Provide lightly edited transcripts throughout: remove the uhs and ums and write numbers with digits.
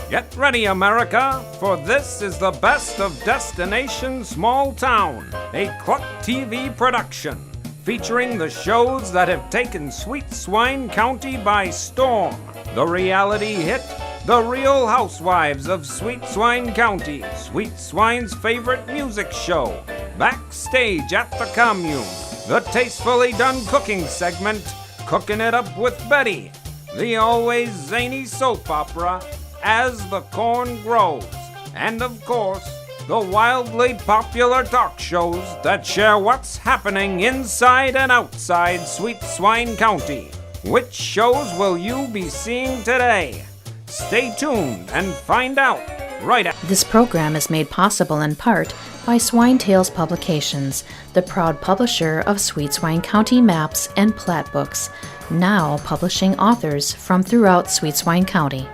Get ready, America, for this is the best of Destination Small Town, a Cluck TV production, featuring the shows that have taken Sweet Swine County by storm. The reality hit, The Real Housewives of Sweet Swine County, Sweet Swine's favorite music show, Backstage at the Commune, the tastefully done cooking segment, Cooking It Up with Betty, the always zany soap opera, As the Corn Grows, and of course, the wildly popular talk shows that share what's happening inside and outside Sweet Swine County. Which shows will you be seeing today? Stay tuned and find out right after. This program is made possible in part by Swine Tales Publications, the proud publisher of Sweet Swine County maps and plat books, now publishing authors from throughout Sweet Swine County.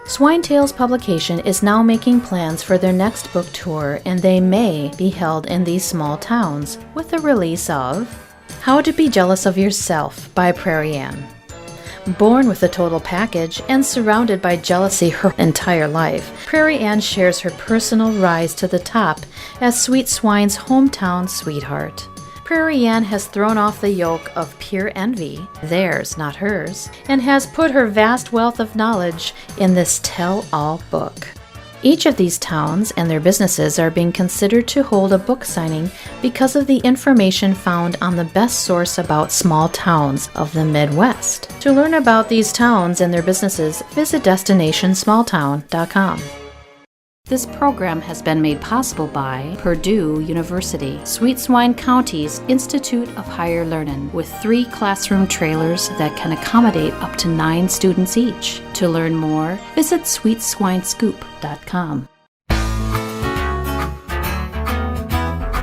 Swine Tales Publication is now making plans for their next book tour, and they may be held in these small towns with the release of How to Be Jealous of Yourself by Prairie Ann. Born with a total package and surrounded by jealousy her entire life, Prairie Ann shares her personal rise to the top as Sweet Swine's hometown sweetheart. Prairie Ann has thrown off the yoke of pure envy, theirs, not hers, and has put her vast wealth of knowledge in this tell-all book. Each of these towns and their businesses are being considered to hold a book signing because of the information found on the best source about small towns of the Midwest. To learn about these towns and their businesses, visit DestinationSmallTown.com. This program has been made possible by Purdue University, Sweet Swine County's Institute of Higher Learning, with 3 classroom trailers that can accommodate up to 9 students each. To learn more, visit SweetSwineScoop.com.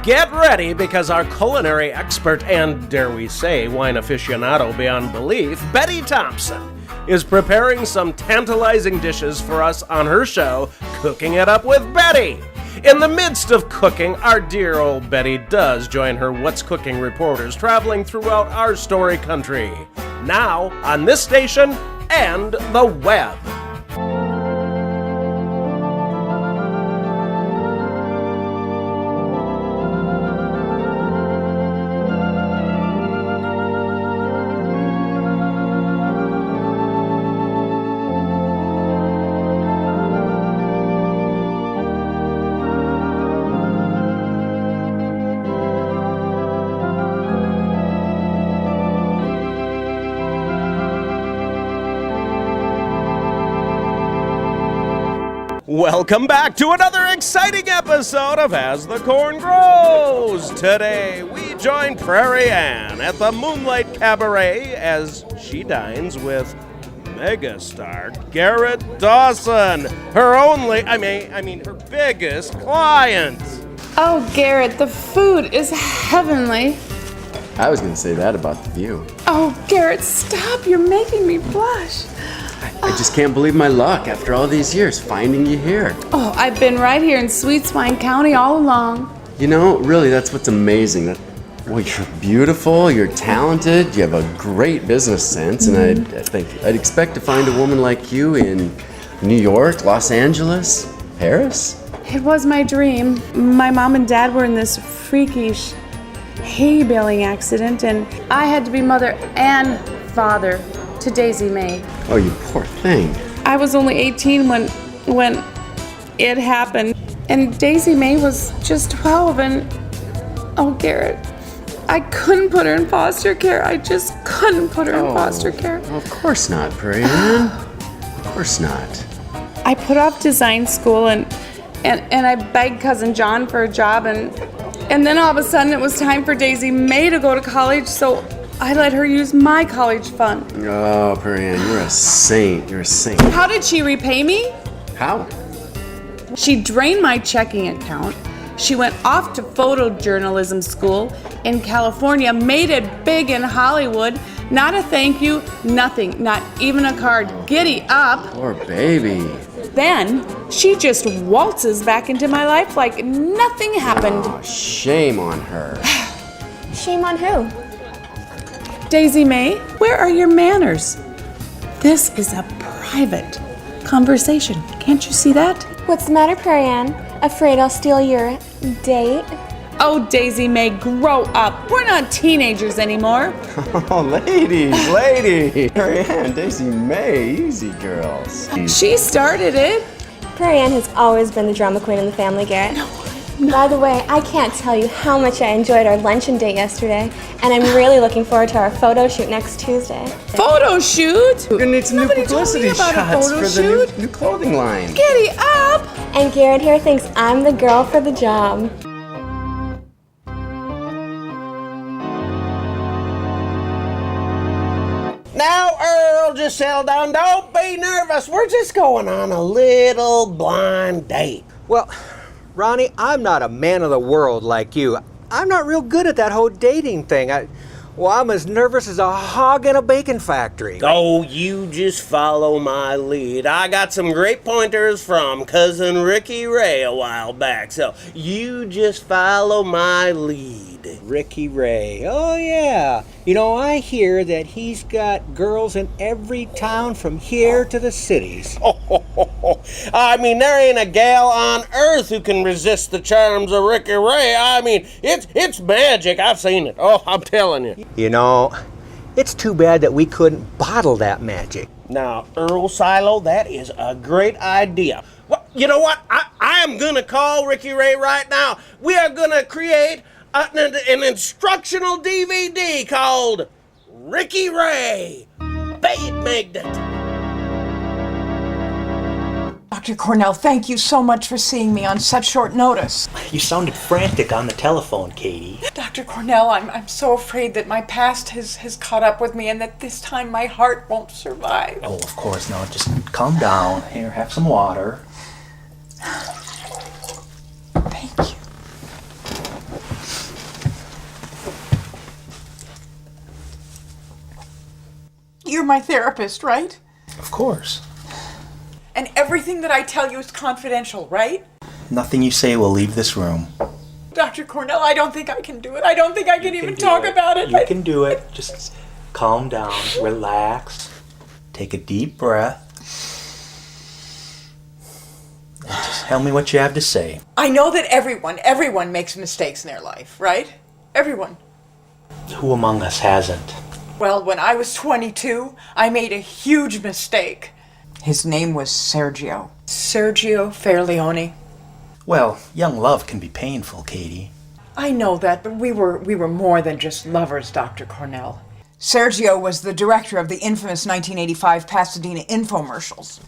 Get ready, because our culinary expert and, dare we say, wine aficionado beyond belief, Betty Thompson, is preparing some tantalizing dishes for us on her show, Cooking It Up with Betty. In the midst of cooking, our dear old Betty does join her What's Cooking reporters traveling throughout our story country. Now, on this station and the web. Welcome back to another exciting episode of As the Corn Grows. Today, we join Prairie Ann at the Moonlight Cabaret as she dines with megastar Garrett Dawson, her her biggest client. Oh, Garrett, the food is heavenly. I was going to say that about the view. Oh, Garrett, stop. You're making me blush. I just can't believe my luck after all these years finding you here. Oh, I've been right here in Sweet Swine County all along. You know, really, that's what's amazing. Well, you're beautiful, you're talented, you have a great business sense, and I'd expect to find a woman like you in New York, Los Angeles, Paris. It was my dream. My mom and dad were in this freakish hay baling accident, and I had to be mother and father to Daisy Mae. Oh, you poor thing. I was only 18 when it happened, and Daisy Mae was just 12, and oh, Garrett, I couldn't put her in foster care. I just couldn't put her in foster care. Well, of course not, Prairie Ann. Of course not. I put off design school and I begged Cousin John for a job, and then all of a sudden it was time for Daisy Mae to go to college, so I let her use my college fund. Oh, Prairie Ann, you're a saint. You're a saint. How did she repay me? How? She drained my checking account. She went off to photojournalism school in California, made it big in Hollywood. Not a thank you, nothing, not even a card. Giddy up. Poor baby. Then she just waltzes back into my life like nothing happened. Oh, shame on her. Shame on who? Daisy Mae, where are your manners? This is a private conversation. Can't you see that? What's the matter, Prairie Ann? Afraid I'll steal your date? Oh, Daisy May, grow up. We're not teenagers anymore. Oh, ladies. Prairie Ann, Daisy May, easy girls. She started it. Prairie Ann has always been the drama queen in the family, Garrett. By the way, I can't tell you how much I enjoyed our luncheon date yesterday, and I'm really looking forward to our photo shoot next Tuesday. Photo shoot? We're gonna need some Nobody new told me publicity about a shots photo for shoot. the new clothing line. Giddy up! And Garrett here thinks I'm the girl for the job. Now, Earl, just settle down. Don't be nervous. We're just going on a little blind date. Well, Ronnie, I'm not a man of the world like you. I'm not real good at that whole dating thing. I'm as nervous as a hog in a bacon factory. Oh, you just follow my lead. I got some great pointers from cousin Ricky Ray a while back, so you just follow my lead. Ricky Ray. Oh, yeah. You know, I hear that he's got girls in every town from here to the cities. I mean, there ain't a gal on earth who can resist the charms of Ricky Ray. I mean, it's magic. I've seen it. Oh, I'm telling you. You know, it's too bad that we couldn't bottle that magic. Now, Earl Silo, that is a great idea. Well, you know what? I am going to call Ricky Ray right now. We are going to create an instructional DVD called Ricky Ray, Bait Magnet. Dr. Cornell, thank you so much for seeing me on such short notice. You sounded frantic on the telephone, Katie. Dr. Cornell, I'm so afraid that my past has caught up with me and that this time my heart won't survive. Oh, of course. Now, just calm down. Here, have some water. Thank you. You're my therapist, right? Of course. And everything that I tell you is confidential, right? Nothing you say will leave this room. Dr. Cornell, I don't think I can do it. I don't think I can even talk about it. You can do it. Just calm down, relax, take a deep breath. And just tell me what you have to say. I know that everyone makes mistakes in their life, right? Everyone. Who among us hasn't? Well, when I was 22, I made a huge mistake. His name was Sergio. Sergio Fairleone. Well, young love can be painful, Katie. I know that, but we were more than just lovers, Dr. Cornell. Sergio was the director of the infamous 1985 Pasadena infomercials.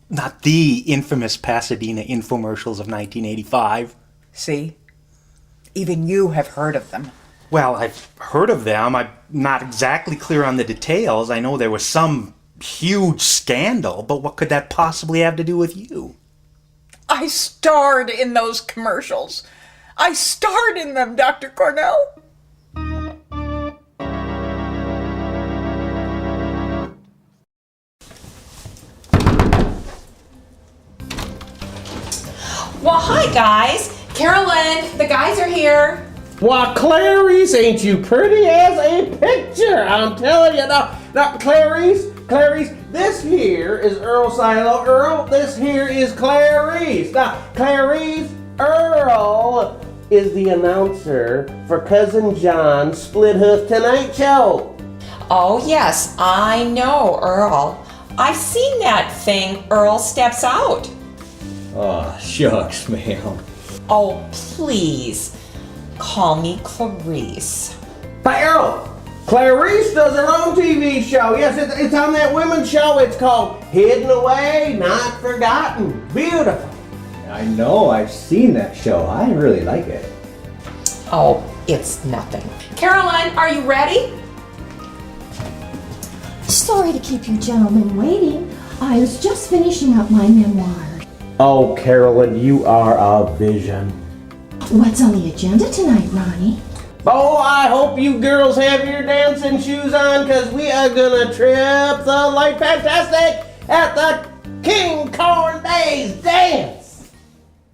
Not the infamous Pasadena infomercials of 1985. See? Even you have heard of them. Well, I've heard of them. I'm not exactly clear on the details. I know there was some huge scandal, but what could that possibly have to do with you? I starred in those commercials. I starred in them, Dr. Cornell. Well, hi guys. Carolyn, the guys are here. Why, Clarice, ain't you pretty as a picture? I'm telling you now. Now, Clarice, this here is Earl Silo. Earl, this here is Clarice. Now, Clarice, Earl is the announcer for Cousin John's Split Hoof Tonight Show. Oh yes, I know Earl. I've seen that thing, Earl Steps Out. Oh, shucks, ma'am. Oh, please. Call me Clarice. Hey, Earl, Clarice does her own TV show. Yes, it's on that women's show. It's called Hidden Away, Not Forgotten. Beautiful. I know, I've seen that show. I really like it. Oh, it's nothing. Carolyn, are you ready? Sorry to keep you gentlemen waiting. I was just finishing up my memoir. Oh, Carolyn, you are a vision. What's on the agenda tonight, Ronnie? Oh, I hope you girls have your dancing shoes on, because we are going to trip the light fantastic at the King Corn Days Dance.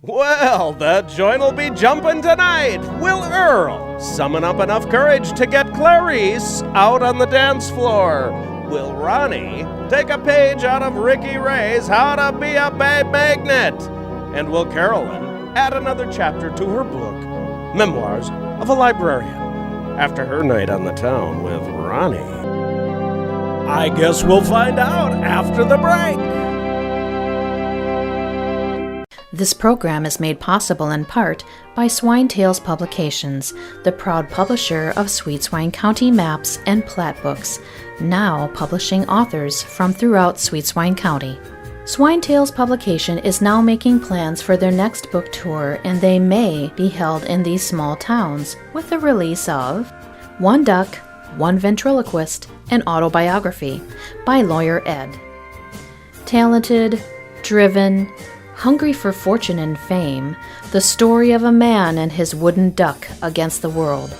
Well, the joint will be jumping tonight. Will Earl summon up enough courage to get Clarice out on the dance floor? Will Ronnie take a page out of Ricky Ray's How to Be a Babe Magnet? And will Carolyn add another chapter to her book, Memoirs of a Librarian, after her night on the town with Ronnie? I guess we'll find out after the break. This program is made possible in part by Swine Tales Publications, the proud publisher of Sweet Swine County maps and plat books, now publishing authors from throughout Sweet Swine County. Swine Tales Publication is now making plans for their next book tour, and they may be held in these small towns with the release of One Duck, One Ventriloquist, an autobiography by Lawyer Ed. Talented, driven, hungry for fortune and fame, the story of a man and his wooden duck against the world.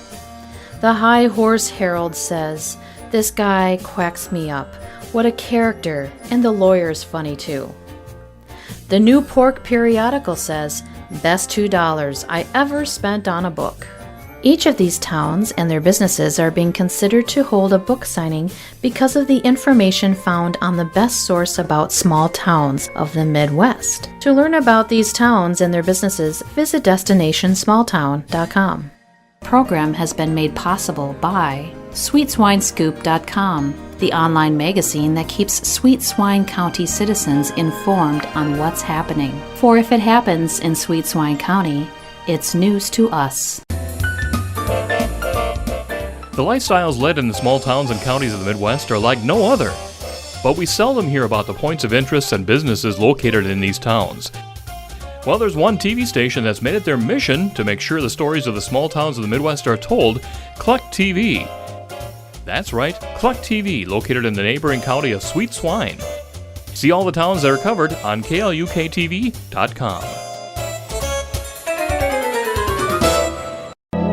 The High Horse Herald says, "This guy quacks me up. What a character, and the lawyer's funny too." The New Pork Periodical says, "Best $2 I ever spent on a book." Each of these towns and their businesses are being considered to hold a book signing because of the information found on the best source about small towns of the Midwest. To learn about these towns and their businesses, visit DestinationSmallTown.com. The program has been made possible by SweetSwineScoop.com, the online magazine that keeps Sweet Swine County citizens informed on what's happening. For if it happens in Sweet Swine County, it's news to us. The lifestyles led in the small towns and counties of the Midwest are like no other, but we seldom hear about the points of interest and businesses located in these towns. Well, there's one TV station that's made it their mission to make sure the stories of the small towns of the Midwest are told, Cluck TV. That's right, Cluck TV, located in the neighboring county of Sweet Swine. See all the towns that are covered on KLUKTV.com.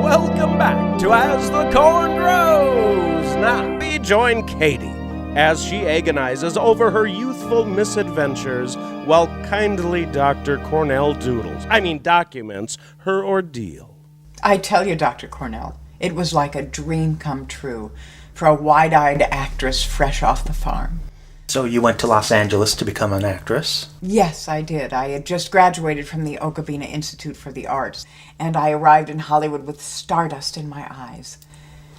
Welcome back to As the Corn Grows. Now, we join Katie as she agonizes over her youthful misadventures while kindly Dr. Cornell documents her ordeal. I tell you, Dr. Cornell, it was like a dream come true for a wide-eyed actress fresh off the farm. So you went to Los Angeles to become an actress? Yes, I did. I had just graduated from the Okabena Institute for the Arts, and I arrived in Hollywood with stardust in my eyes.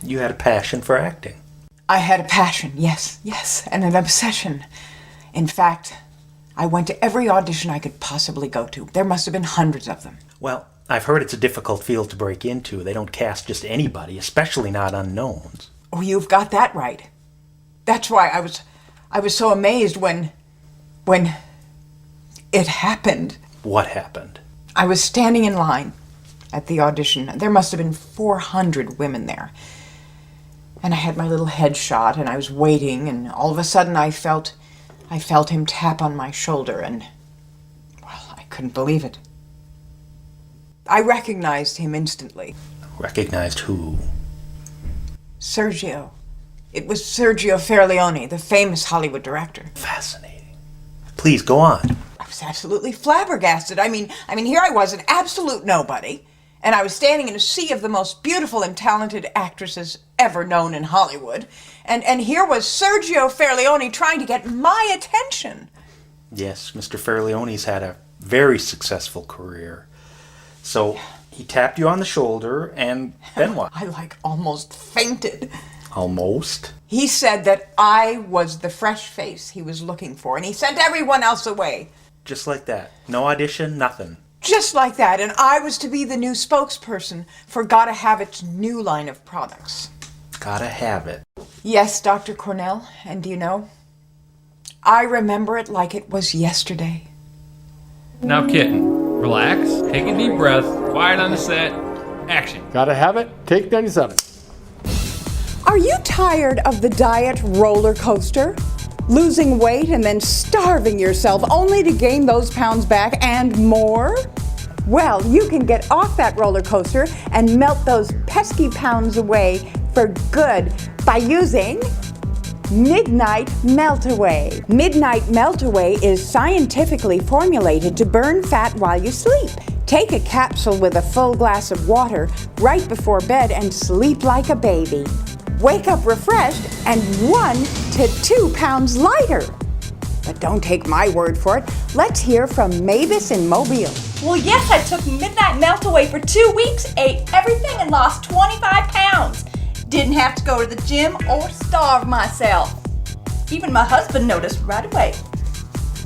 You had a passion for acting. I had a passion, yes, and an obsession. In fact, I went to every audition I could possibly go to. There must have been hundreds of them. Well, I've heard it's a difficult field to break into. They don't cast just anybody, especially not unknowns. Oh, you've got that right. That's why I was so amazed when it happened. What happened? I was standing in line at the audition. There must have been 400 women there. And I had my little headshot, and I was waiting, and all of a sudden I felt him tap on my shoulder, and, well, I couldn't believe it. I recognized him instantly. Recognized who? Sergio. It was Sergio Fairleone, the famous Hollywood director. Fascinating. Please, go on. I was absolutely flabbergasted. I mean, here I was, an absolute nobody, and I was standing in a sea of the most beautiful and talented actresses ever known in Hollywood, and here was Sergio Fairleone trying to get my attention. Yes, Mr. Fairleone's had a very successful career. So, he tapped you on the shoulder, and then what? I almost fainted. Almost? He said that I was the fresh face he was looking for, and he sent everyone else away. Just like that. No audition, nothing. Just like that, and I was to be the new spokesperson for Gotta Have It's new line of products. Gotta have it. Yes, Dr. Cornell, and do you know, I remember it like it was yesterday. Now, kitten, relax, take a deep breath, quiet on the set, action. Gotta have it, take 97. Are you tired of the diet roller coaster? Losing weight and then starving yourself only to gain those pounds back and more? Well, you can get off that roller coaster and melt those pesky pounds away for good by using Midnight Melt-Away. Midnight Melt-Away is scientifically formulated to burn fat while you sleep. Take a capsule with a full glass of water right before bed and sleep like a baby. wake up refreshed, and 1 to 2 pounds lighter. But don't take my word for it. Let's hear from Mavis in Mobile. Well, yes, I took Midnight Melt Away for 2 weeks, ate everything, and lost 25 pounds. Didn't have to go to the gym or starve myself. Even my husband noticed right away.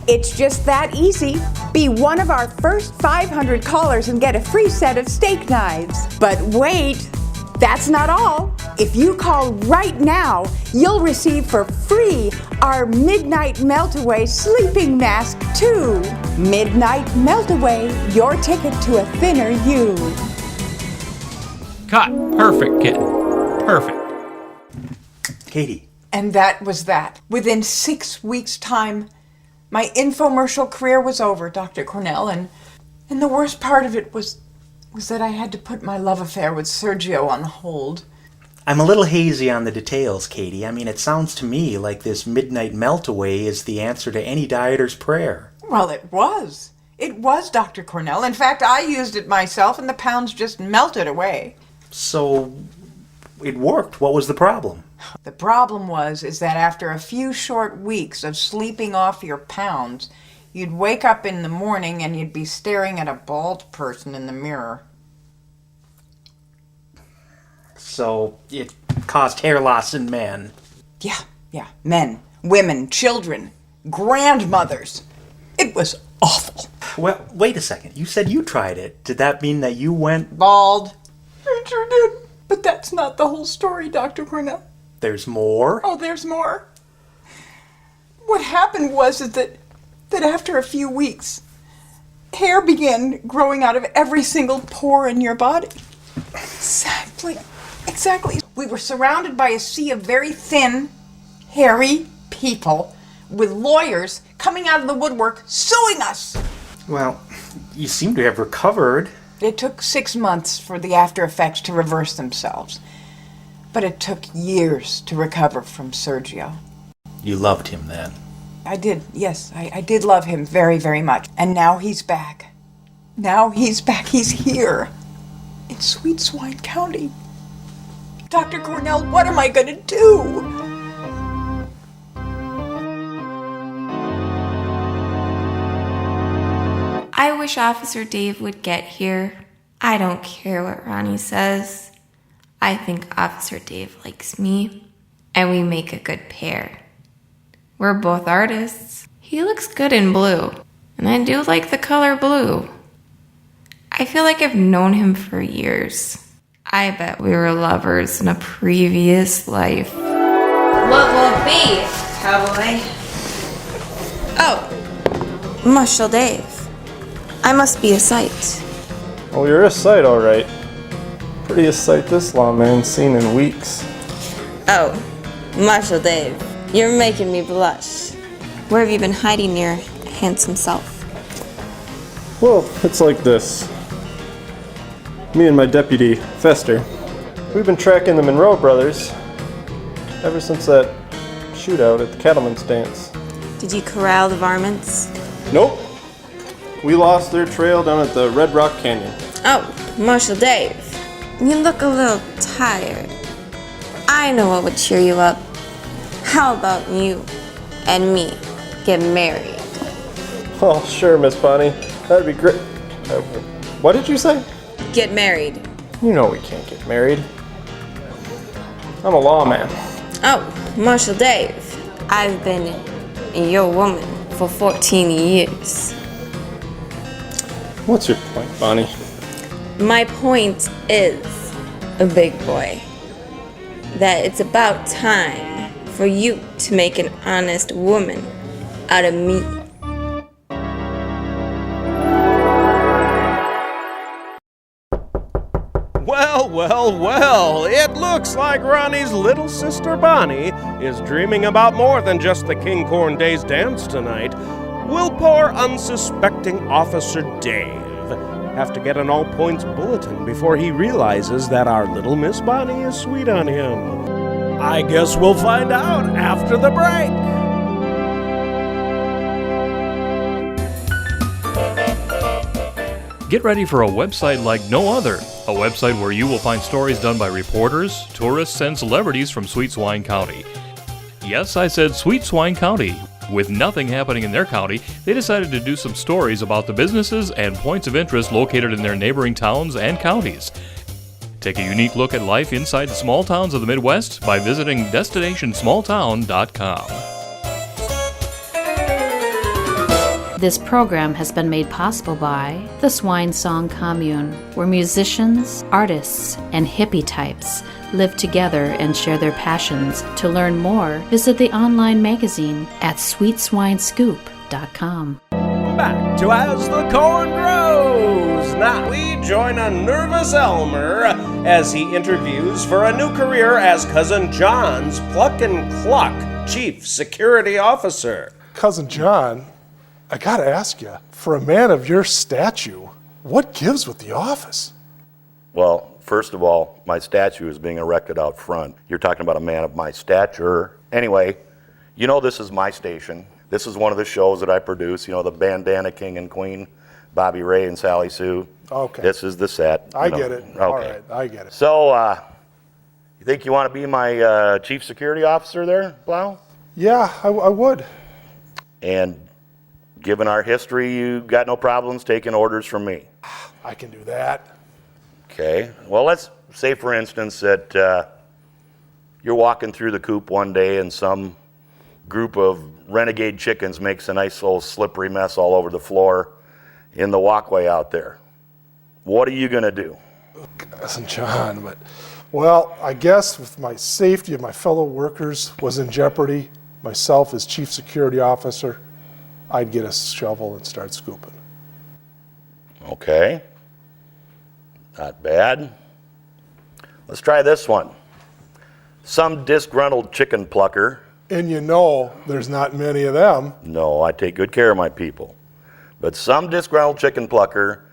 It's just that easy. Be one of our first 500 callers and get a free set of steak knives. But wait, that's not all. If you call right now, you'll receive for free our Midnight Meltaway Sleeping Mask too. Midnight Meltaway, your ticket to a thinner you. Cut. Perfect, kitten. Perfect. Katie. And that was that. Within 6 weeks' time, my infomercial career was over, Dr. Cornell, and the worst part of it was that I had to put my love affair with Sergio on hold. I'm a little hazy on the details, Katie. I mean, it sounds to me like this Midnight Meltaway is the answer to any dieter's prayer. Well, it was. It was, Dr. Cornell. In fact, I used it myself, and the pounds just melted away. So, it worked. What was the problem? The problem is that after a few short weeks of sleeping off your pounds, you'd wake up in the morning and you'd be staring at a bald person in the mirror. So, it caused hair loss in men. Yeah. Men, women, children, grandmothers. It was awful. Well, wait a second. You said you tried it. Did that mean that you went bald? I sure did. But that's not the whole story, Dr. Cornell. There's more? Oh, there's more. What happened was that after a few weeks, hair began growing out of every single pore in your body. Exactly. We were surrounded by a sea of very thin, hairy people with lawyers coming out of the woodwork suing us. Well, you seem to have recovered. It took 6 months for the after effects to reverse themselves. But it took years to recover from Sergio. You loved him then? I did, yes. I did love him very, very much. And now he's back. He's here. In Sweet Swine County. Dr. Cornell, what am I going to do? I wish Officer Dave would get here. I don't care what Ronnie says. I think Officer Dave likes me, and we make a good pair. We're both artists. He looks good in blue, and I do like the color blue. I feel like I've known him for years. I bet we were lovers in a previous life. What will it be, cowboy? Oh, Marshal Dave. I must be a sight. Well, you're a sight, all right. Prettiest sight this lawman's seen in weeks. Oh, Marshal Dave, you're making me blush. Where have you been hiding your handsome self? Well, it's like this. Me and my deputy, Fester, we've been tracking the Monroe brothers ever since that shootout at the cattleman's dance. Did you corral the varmints? Nope. We lost their trail down at the Red Rock Canyon. Oh, Marshal Dave, you look a little tired. I know what would cheer you up. How about you and me get married? Oh, sure, Miss Bonnie. That'd be great. What did you say? Get married. You know we can't get married. I'm a lawman. Oh, Marshal Dave, I've been your woman for 14 years. What's your point, Bonnie? My point is, a big boy, that it's about time for you to make an honest woman out of me. Well, it looks like Ronnie's little sister Bonnie is dreaming about more than just the King Corn Days dance tonight. Will poor unsuspecting Officer Dave have to get an all-points bulletin before he realizes that our little Miss Bonnie is sweet on him? I guess we'll find out after the break. Get ready for a website like no other. A website where you will find stories done by reporters, tourists, and celebrities from Sweet Swine County. Yes, I said Sweet Swine County. With nothing happening in their county, they decided to do some stories about the businesses and points of interest located in their neighboring towns and counties. Take a unique look at life inside the small towns of the Midwest by visiting DestinationSmallTown.com. This program has been made possible by the Swine Song Commune, where musicians, artists, and hippie types live together and share their passions. To learn more, visit the online magazine at sweetswinescoop.com. Back to As the Corn Grows. Now we join a nervous Elmer as he interviews for a new career as Cousin John's Pluck and Cluck Chief Security Officer. Cousin John, I gotta ask you, for a man of your stature, what gives with the office? Well, first of all, my statue is being erected out front. You're talking about a man of my stature. Anyway, you know this is my station. This is one of the shows that I produce, you know, the Bandana King and Queen, Bobby Ray and Sally Sue. Okay. This is the set. I get it. Okay. All right, I get it. So, you think you want to be my chief security officer there, Blau? Yeah, I would. And given our history, you got no problems taking orders from me? I can do that. Okay. Well, let's say, for instance, that you're walking through the coop one day and some group of renegade chickens makes a nice little slippery mess all over the floor in the walkway out there. What are you going to do? Cousin John, but, well, I guess if my safety of my fellow workers was in jeopardy, myself as chief security officer, I'd get a shovel and start scooping. Okay. Not bad. Let's try this one. Some disgruntled chicken plucker. And you know there's not many of them. No, I take good care of my people. But some disgruntled chicken plucker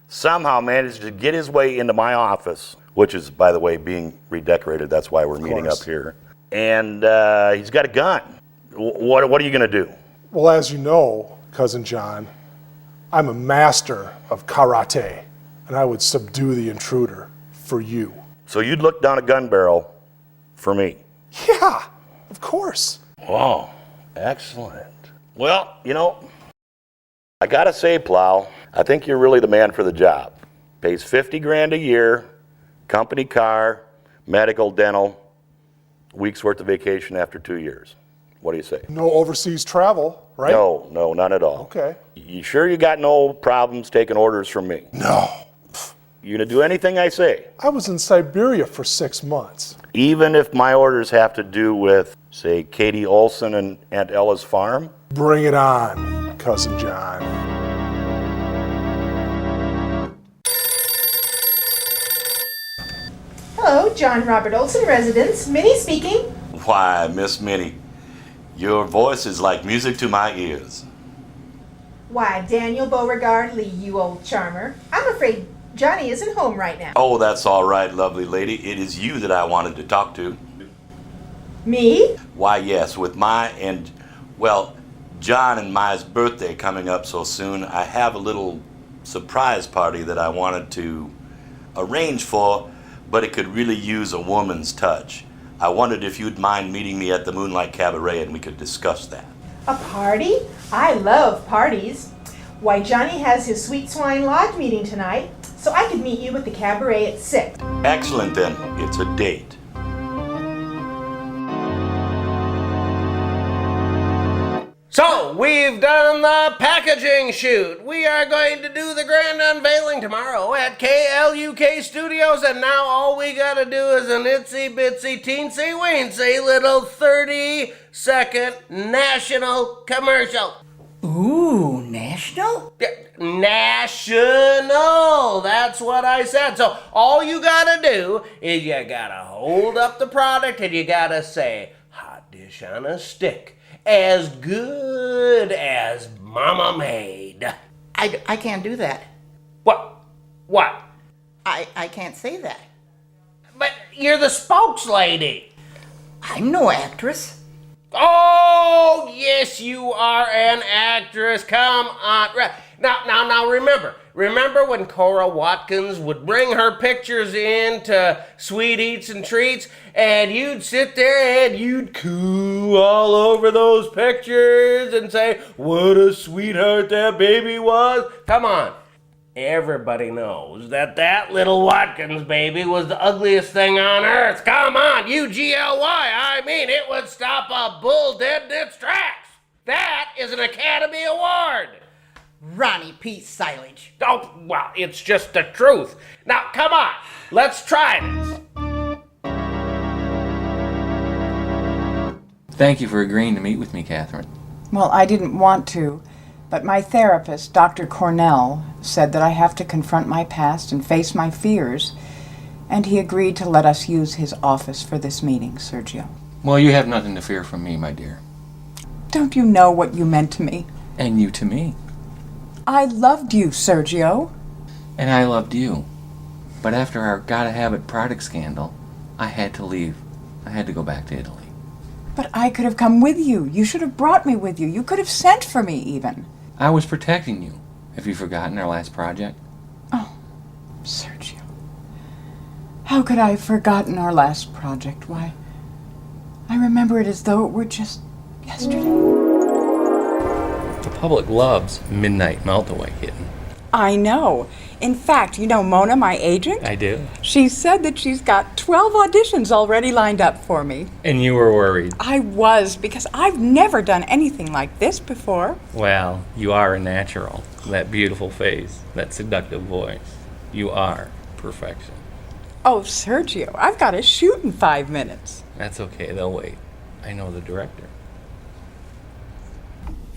somehow managed to get his way into my office, which is, by the way, being redecorated. That's why we're meeting up here. And he's got a gun. What are you going to do? Well, as you know, Cousin John, I'm a master of karate, and I would subdue the intruder for you. So you'd look down a gun barrel for me? Yeah, of course. Wow, excellent. Well, you know, I gotta say, Plow, I think you're really the man for the job. Pays $50,000 a year, company car, medical, dental, week's worth of vacation after 2 years. What do you say? No overseas travel, right? No, none at all. Okay. You sure you got no problems taking orders from me? No. You gonna do anything I say? I was in Siberia for 6 months. Even if my orders have to do with, say, Katie Olson and Aunt Ella's farm? Bring it on, Cousin John. Hello, John Robert Olson, residence. Minnie speaking. Why, Miss Minnie, your voice is like music to my ears. Why, Daniel Beauregard Lee, you old charmer. I'm afraid Johnny isn't home right now. Oh, that's all right, lovely lady. It is you that I wanted to talk to. Me? Why, yes, with John and Maya's birthday coming up so soon, I have a little surprise party that I wanted to arrange for, but it could really use a woman's touch. I wondered if you'd mind meeting me at the Moonlight Cabaret and we could discuss that. A party? I love parties. Why, Johnny has his Sweet Swine Lodge meeting tonight, so I could meet you at the cabaret at 6. Excellent, then. It's a date. So, we've done the packaging shoot. We are going to do the grand unveiling tomorrow at KLUK Studios, and now all we gotta do is an itsy bitsy teensy weensy little 30-second national commercial. Ooh, national? National! That's what I said. So, all you gotta do is you gotta hold up the product and you gotta say, hot dish on a stick. As good as Mama made. I can't do that. What? I can't say that. But you're the spokeslady. I'm no actress. Oh, yes, you are an actress. Come on. Now, remember when Cora Watkins would bring her pictures in to Sweet Eats and Treats, and you'd sit there and you'd coo all over those pictures and say, what a sweetheart that baby was? Come on. Everybody knows that little Watkins baby was the ugliest thing on earth. Come on, UGLY. I mean, it would stop a bull dead in its tracks. That is an Academy Award. Ronnie P. Silage. Oh, well, it's just the truth. Now, come on, let's try this. Thank you for agreeing to meet with me, Catherine. Well, I didn't want to, but my therapist, Dr. Cornell, said that I have to confront my past and face my fears, and he agreed to let us use his office for this meeting, Sergio. Well, you have nothing to fear from me, my dear. Don't you know what you meant to me? And you to me. I loved you, Sergio. And I loved you. But after our Gotta Have It product scandal, I had to leave. I had to go back to Italy. But I could have come with you. You should have brought me with you. You could have sent for me, even. I was protecting you. Have you forgotten our last project? Oh, Sergio. How could I have forgotten our last project? Why, I remember it as though it were just yesterday. The public loves Midnight Meltaway, Kitten. I know. In fact, you know Mona, my agent? I do. She said that she's got 12 auditions already lined up for me. And you were worried. I was, because I've never done anything like this before. Well, you are a natural. That beautiful face, that seductive voice. You are perfection. Oh, Sergio, I've got to shoot in 5 minutes. That's okay, they'll wait. I know the director.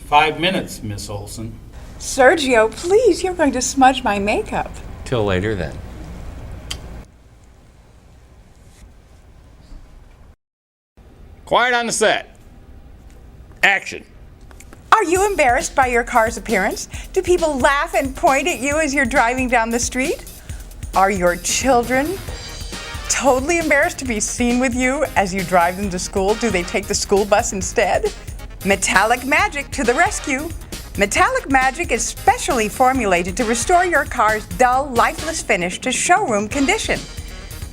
5 minutes, Miss Olson. Sergio, please, you're going to smudge my makeup. Till later, then. Quiet on the set. Action. Are you embarrassed by your car's appearance? Do people laugh and point at you as you're driving down the street? Are your children totally embarrassed to be seen with you as you drive them to school? Do they take the school bus instead? Metallic Magic to the rescue. Metallic Magic is specially formulated to restore your car's dull, lifeless finish to showroom condition.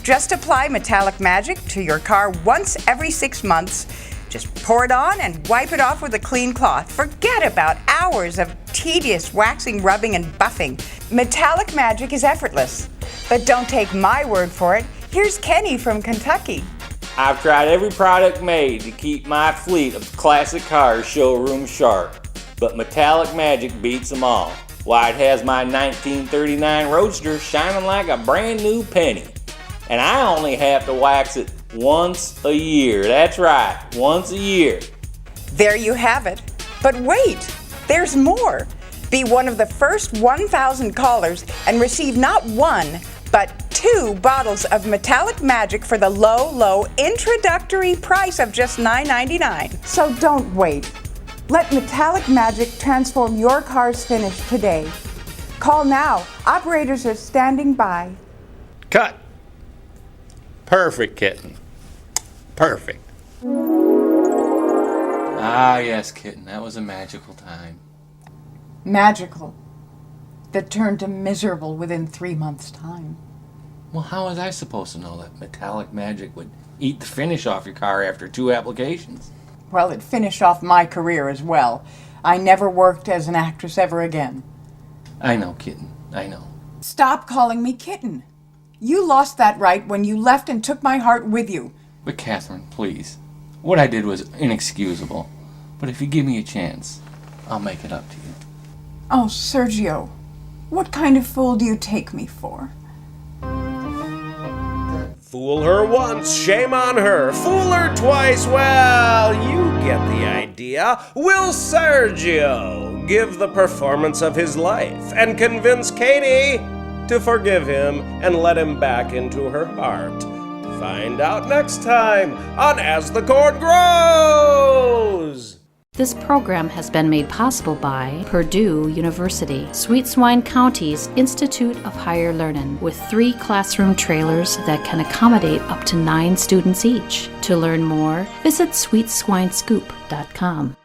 Just apply Metallic Magic to your car once every 6 months. Just pour it on and wipe it off with a clean cloth. Forget about hours of tedious waxing, rubbing, and buffing. Metallic Magic is effortless. But don't take my word for it. Here's Kenny from Kentucky. I've tried every product made to keep my fleet of classic cars showroom sharp. But Metallic Magic beats them all. Why, it has my 1939 Roadster shining like a brand new penny. And I only have to wax it once a year. That's right, once a year. There you have it. But wait, there's more. Be one of the first 1,000 callers and receive not 1, but 2 bottles of Metallic Magic for the low introductory price of just $9.99. So don't wait. Let Metallic Magic transform your car's finish today. Call now. Operators are standing by. Cut. Perfect, Kitten. Perfect. Ah, yes, Kitten. That was a magical time. Magical. That turned to miserable within 3 months' time. Well, how was I supposed to know that Metallic Magic would eat the finish off your car after 2 applications? Well, it finished off my career as well. I never worked as an actress ever again. I know, Kitten. I know. Stop calling me Kitten. You lost that right when you left and took my heart with you. But Catherine, please. What I did was inexcusable. But if you give me a chance, I'll make it up to you. Oh, Sergio. What kind of fool do you take me for? Fool her once, shame on her. Fool her twice, well, you get the idea. Will Sergio give the performance of his life and convince Katie to forgive him and let him back into her heart? Find out next time on As the Corn Grows! This program has been made possible by Purdue University, Sweet Swine County's Institute of Higher Learning, with 3 classroom trailers that can accommodate up to 9 students each. To learn more, visit sweetswinescoop.com.